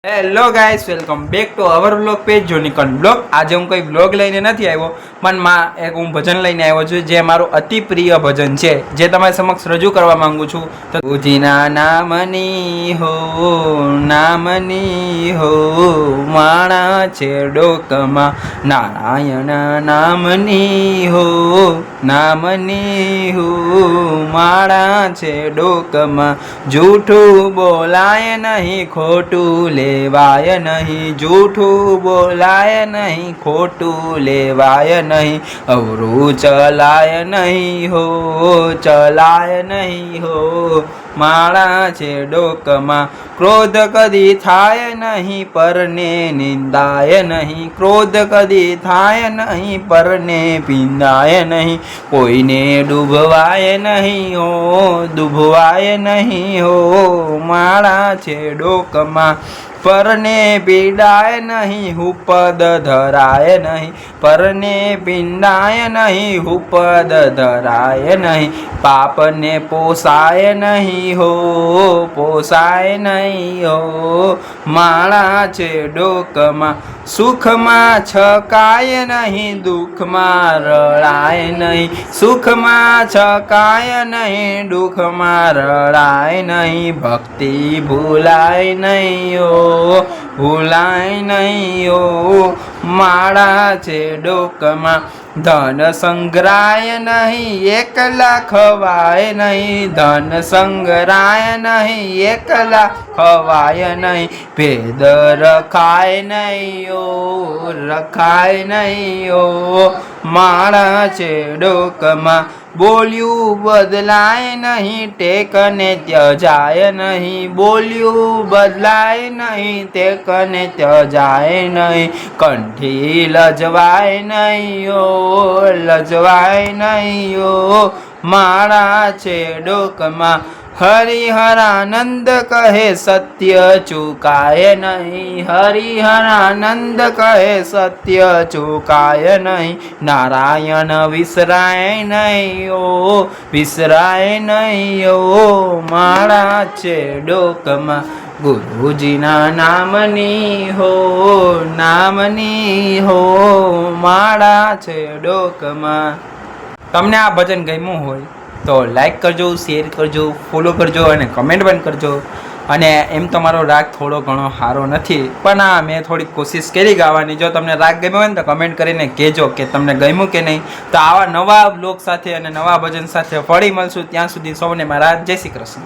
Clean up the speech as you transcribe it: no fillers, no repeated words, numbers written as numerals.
Hello guys, welcome back to our vlog page જોનિકન blog. આજે હું કોઈ વ્લોગ લઈને નથી આવ્યો, પણ હું ભજન લઈને આવ્યો છું, જે મારું અતિ પ્રિય ભજન છે, જે તમારી સમક્ષ રજૂ કરવા માંગુ છું। તો ઉજીના નામની હો માણા છે ડોકમાં, નારાયણ નામની હો માળા છે ડોકમાં, જૂઠું બોલાય નહીં, ખોટું લેવાય નહીં, જૂઠું બોલાય નહીં, ખોટું લેવાય નહીં, અવરું ચલાય નહીં હો માળા છે ડોકમાં, ક્રોધ કદી થાય નહીં, પરને નિંદાય નહીં, ક્રોધ કદી થાય નહીં, પરને પીંદાય નહીં, કોઈને ડૂબવાય નહીં હો માળા છે ડોકમાં, પરને પીડાય નહીં, હુપદ ધરાય નહીં, પરને પીંડાય નહીં, હુપદ ધરાય નહીં, પાપને પોસાય નહીં હો માળા છે ડોકમાં, સુખમાં છકાય નહીં, દુઃખમાં રળાય નહીં, સુખમાં છકાય નહીં, દુઃખમાં રળાય નહીં, ભક્તિ ભૂલાય નહીં હો માળા છે ડોકમાં, ધન સંગ્રહાય નહીં, એકલા ખવાય નહીં, ધન સંગ્રહાય નહીં, એકલા ખવાય નહીં, ભેદ રખાય નહીં હો માળા છે ડોકમાં, બોલ્યું બદલાય નહીં, ટેકને ત્યજાય નહીં, બોલ્યું બદલાય નહીં, ટેકને ત્યજાય નહીં, કંઠી લજવાય નહીં હો માળા છે ડોકમાં, હરિહરાનંદ કહે સત્ય ચૂકાય નહીં, હરિહરાનંદ કહે સત્ય ચૂકાય નહીં, નારાયણ વિસરાય નહીં હો માળા છે ડોકમાં, ગુરુજીના નામની હો માળા છે ડોકમાં। તમને આ ભજન ગમ્યું હોય તો લાઈક કરજો, શેર કરજો, ફોલો કરજો અને કમેન્ટ પણ કરજો। અને એમ તો મારો રાગ થોડો ઘણો સારો નથી, પણ મેં થોડીક કોશિશ કરી ગાવાની। જો તમને રાગ ગમ્યો હોય ને તો કમેન્ટ કરીને કહેજો કે તમને ગમ્યું કે નહીં। તો આવા નવા બ્લોગ સાથે અને નવા ભજન સાથે ફરી મળશું, ત્યાં સુધી સૌને મારા જય શ્રી કૃષ્ણ।